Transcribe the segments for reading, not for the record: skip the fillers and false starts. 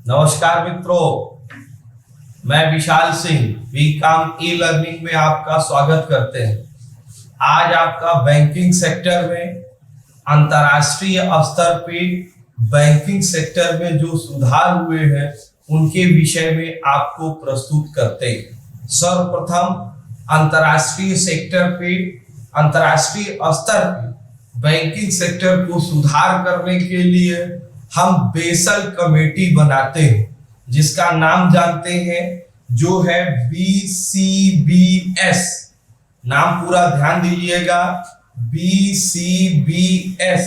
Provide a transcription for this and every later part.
नमस्कार मित्रों, मैं Vishal Singh WeCom e learning में आपका स्वागत करते हैं। आज आपका बैंकिंग सेक्टर में अंतर्राष्ट्रीय स्तर पे बैंकिंग सेक्टर में जो सुधार हुए हैं उनके विषय में आपको प्रस्तुत करते हैं। सर्वप्रथम अंतर्राष्ट्रीय स्तर पे बैंकिंग सेक्टर को सुधार करने के लिए हम बेसल कमेटी बनाते हैं, जिसका नाम जानते हैं जो है BCBS। नाम पूरा ध्यान दीजिएगा, BCBS,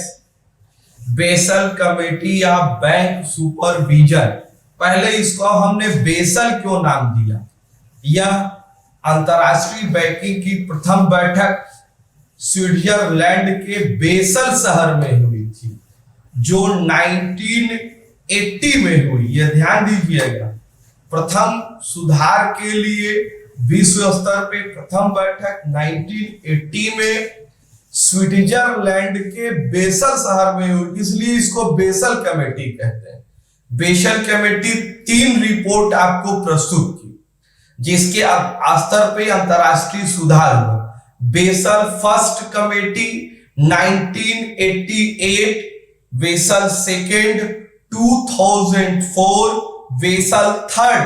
basal committee of bank supervision. पहले इसको हमने बेसल क्यों नाम दिया? यह अंतरराष्ट्रीय बैंकिंग की प्रथम बैठक स्विट्जरलैंड के बेसल शहर में हुई थी, जो 1980 में हुई। यह ध्यान दीजिएगा, प्रथम सुधार के लिए विश्व स्तर पे प्रथम बैठक 1980 में स्विट्जरलैंड के बेसल शहर में हुई, इसलिए इसको बेसल कमेटी कहते हैं। बेसल कमेटी 3 रिपोर्ट आपको प्रस्तुत की, जिसके स्तर पे अंतरराष्ट्रीय सुधार हुआ। Basel first committee 1988, Basel second 2004, Basel third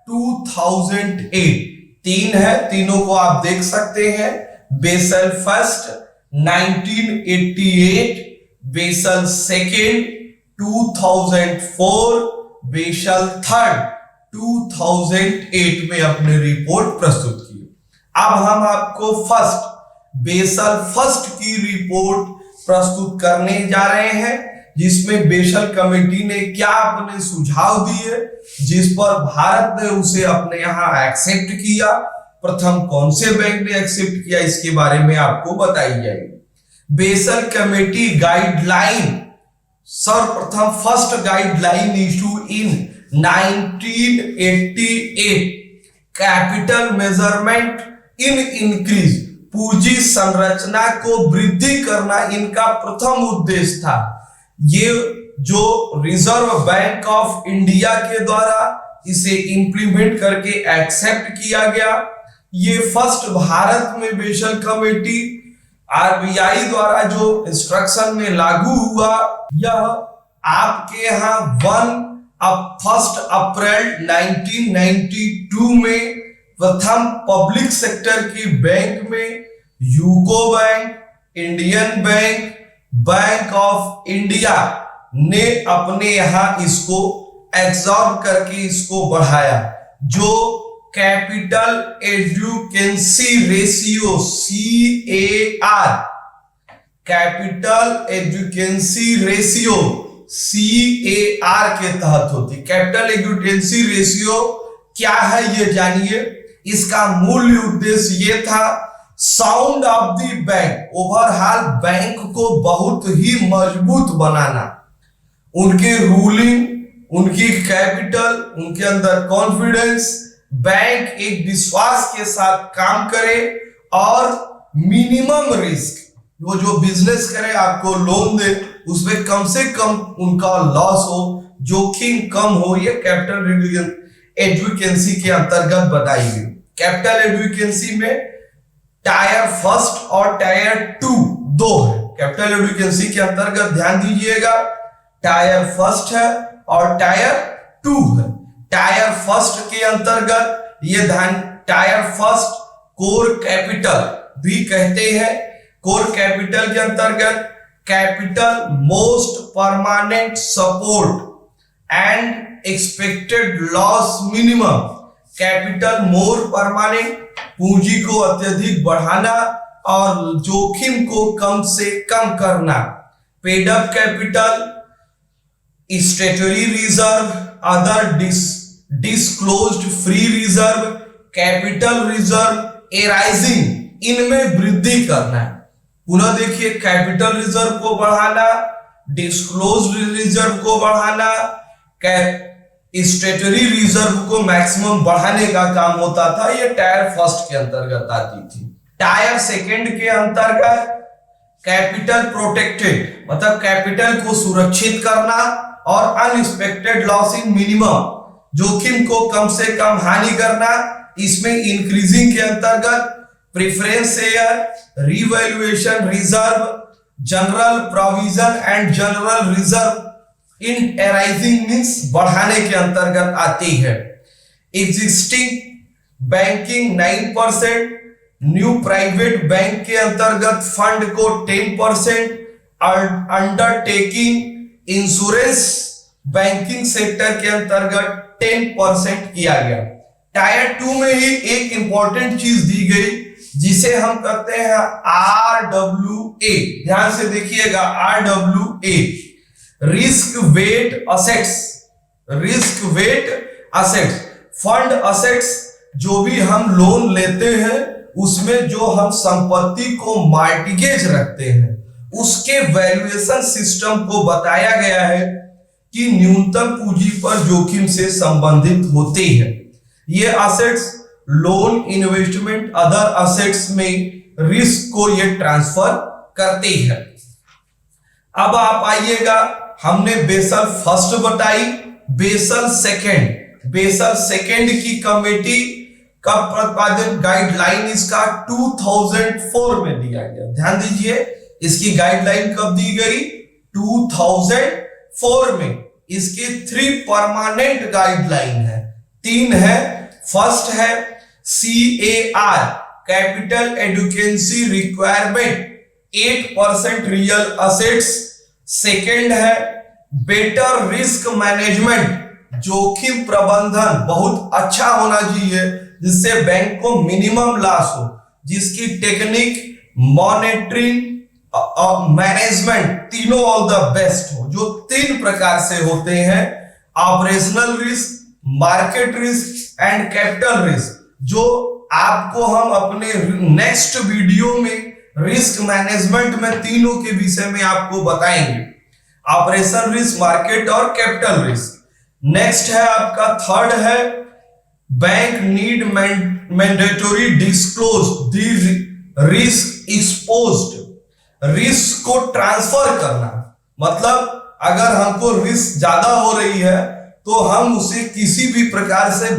2008। 3 है, तीनों को आप देख सकते हैं। Basel first 1988, Basel second 2004, Basel third 2008 में अपनी रिपोर्ट प्रस्तुत की। अब हम आपको बेसल फर्स्ट की रिपोर्ट प्रस्तुत करने जा रहे हैं, जिसमें बेसल कमेटी ने क्या अपने सुझाव दिए, जिस पर भारत ने उसे अपने यहां एक्सेप्ट किया। प्रथम कौन से बैंक ने एक्सेप्ट किया, इसके बारे में आपको बताई जाएगी। बेसल कमेटी गाइडलाइन, सर्वप्रथम first guideline issue in 1988, capital measurement in increase, पूंजी संरचना को वृद्धि करना इनका प्रथम उद्देश्य था। ये जो रिजर्व बैंक ऑफ इंडिया के द्वारा इसे इंप्लीमेंट करके एक्सेप्ट किया गया। ये फर्स्ट भारत में बेसल कमेटी RBI द्वारा जो इंस्ट्रक्शन में लागू हुआ, यह आपके यहाँ 1 अप्रैल 1992 में प्रथम पब्लिक सेक्टर की बैंक में UCO Bank, Indian Bank, Bank of India ने अपने यहां इसको एब्जॉर्ब करके इसको बढ़ाया। जो capital adequacy ratio CAR, capital adequacy ratio CAR के तहत होती। कैपिटल एडुकेंसी रेशियो क्या है ये जानिए। इसका मूल उद्देश्य ये था, sound of the bank, overall bank को बहुत ही मजबूत बनाना। उनके रूलिंग, उनकी कैपिटल, उनके अंदर कॉन्फिडेंस, बैंक एक विश्वास के साथ काम करे और मिनिमम रिस्क, वो जो बिजनेस करे, आपको लोन दे, उसमें कम से कम उनका लॉस हो, जोखिम कम हो। ये कैपिटल एडुकेंसी के अंतर्गत बताई गई। कैपिटल एडुकेंसी में टायर फर्स्ट और टायर 2 दो है। कैपिटल एडुकेंसी के अंतर्गत ध्यान दीजिएगा, टायर फर्स्ट है और टायर 2 है। टायर फर्स्ट के अंतर्गत ये टायर फर्स्ट कोर कैपिटल भी कहते हैं। कोर कैपिटल के अंतर्गत capital most permanent support and expected loss minimum, capital more permanent, पूंजी को अत्यधिक बढ़ाना और जोखिम को कम से कम करना। Paid up capital, statutory reserve, other disclosed free reserve, capital reserve arising, इनमें वृद्धि करना है। पुनः देखिए, कैपिटल रिजर्व को बढ़ाना, डिस्क्लोज्ड रिजर्व को बढ़ाना, स्टैट्यूटरी रिजर्व को मैक्सिमम बढ़ाने का काम होता था। ये टायर फर्स्ट के अंतर्गत आती थी। टायर सेकंड के अंतर्गत कैपिटल प्रोटेक्टेड, मतलब कैपिटल को सुरक्षित करना और अनएक्सपेक्टेड लॉस इन मिनिमम, जोखिम को कम से कम हानि करना। इसमें इंक्रीजिंग के अंतर्गत preference share, revaluation reserve, general provision and general reserve in arising means बढ़ाने के अंतर्गत आती है। Existing banking 9%, new private bank के अंतर्गत फंड को 10%, अंडरटेकिंग इंश्योरेंस बैंकिंग सेक्टर के अंतर्गत 10% किया गया। टायर 2 में ही एक इंपॉर्टेंट चीज दी गई जिसे हम कहते हैं RWA। ध्यान से देखिएगा, RWA risk wait assets. Risk wait assets, fund assets, जो भी हम लोन लेते हैं उसमें जो हम संपत्ति को मार्टिगेज रखते हैं उसके वैल्यूएशन सिस्टम को बताया गया है कि न्यूनतम पूंजी पर जोखिम से संबंधित होते हैं। ये assets loan, investment, other assets में रिस्क को ये ट्रांसफर करते हैं। अब आप आइएगा, हमने बेसल फर्स्ट बताई, बेसल सेकंड की कमेटी का प्रतिपादन गाइडलाइन इसका 2004 में दिया गया। ध्यान दीजिए, इसकी गाइडलाइन कब दी गई? 2004 में। इसके 3 परमानेंट गाइडलाइन है, 3 है। फर्स्ट है CAR capital adequacy requirement 8% real assets. Second है बेटर रिस्क मैनेजमेंट, जोखिम प्रबंधन बहुत अच्छा होना चाहिए जिससे बैंक को मिनिमम लॉस हो, जिसकी टेक्निक, मॉनिटरिंग और मैनेजमेंट तीनों ऑल द बेस्ट हो, जो 3 प्रकार से होते हैं: operational risk, market risk and capital risk, जो आपको हम अपने नेक्स्ट वीडियो में रिस्क मैनेजमेंट में तीनों के विषय में आपको बताएंगे। ऑपरेशन रिस्क, मार्केट और कैपिटल रिस्क। नेक्स्ट है आपका थर्ड है bank need mandatory disclose the risk exposed, risk को ट्रांसफर करना। मतलब अगर हमको रिस्क ज्यादा हो रही है तो हम उसे किसी भी प्रकार से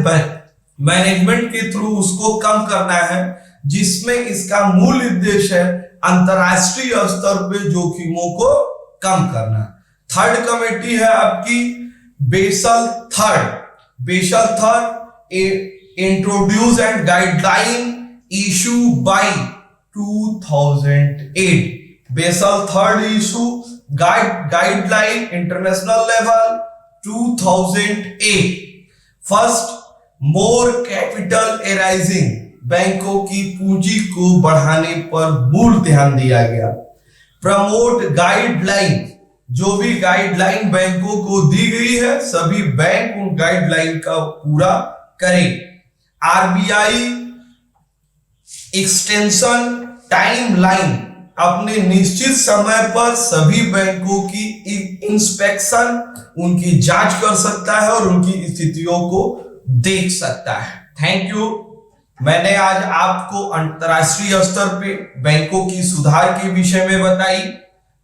मैनेजमेंट के थ्रू उसको कम करना है, जिसमें इसका मूल उद्देश्य है अंतरराष्ट्रीय स्तर पे जोखिमों को कम करना। थर्ड कमेटी है आपकी Basel third introduce and guideline issue by 2008। Basel third issue guideline international level 2008। First, more capital arising, बैंकों की पूंजी को बढ़ाने पर मूल ध्यान दिया गया। प्रमोट गाइडलाइन, जो भी गाइडलाइन बैंकों को दी गई है सभी बैंक उन गाइडलाइन का पूरा करें। आरबीआई एक्सटेंशन टाइमलाइन, अपने निश्चित समय पर सभी बैंकों की इंस्पेक्शन, उनकी जांच कर सकता है और उनकी स्थितियों को देख सकता है। Thank you. मैंने आज आपको अंतरराष्ट्रीय स्तर पे बैंकों की सुधार के विषय में बताई,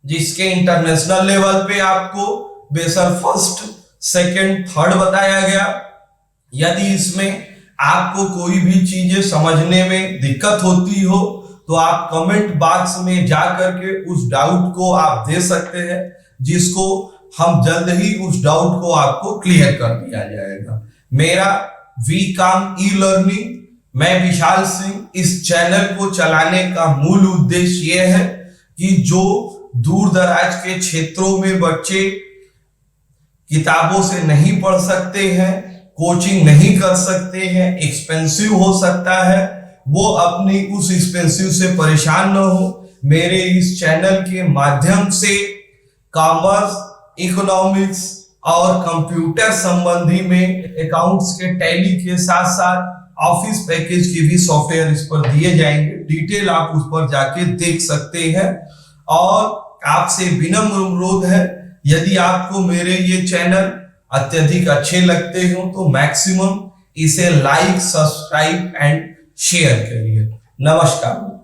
जिसके इंटरनेशनल लेवल पे आपको बेसल फर्स्ट, सेकंड, थर्ड बताया गया। यदि इसमें आपको कोई भी चीजें समझने में दिक्कत होती हो तो आप कमेंट बॉक्स में जा करके उस डाउट को आप दे सकते हैं, जिसको हम जल्द ही उस डाउट को आपको क्लियर कर दिया जाएगा। मेरा वीकॉम ई लर्निंग, मैं विशाल सिंह, इस चैनल को चलाने का मूल उद्देश्य यह है कि जो दूर दराज के क्षेत्रों में बच्चे किताबों से नहीं पढ़ सकते हैं, कोचिंग नहीं कर सकते हैं, एक्सपेंसिव हो सकता है, वो अपनी उस एक्सपेंसिव से परेशान न हो, मेरे इस चैनल के माध्यम से कॉमर्स, इकोनॉमिक्स और कंप्यूटर संबंधी में अकाउंट्स के टैली के साथ साथ ऑफिस पैकेज के भी सॉफ्टवेयर इस पर दिए जाएंगे। डिटेल आप उस पर जाके देख सकते हैं। और आपसे विनम्र अनुरोध है, यदि आपको मेरे ये चैनल अत्यधिक अच्छे लगते हो तो मैक्सिमम इसे लाइक, सब्सक्राइब एंड शेयर करिए। नमस्कार।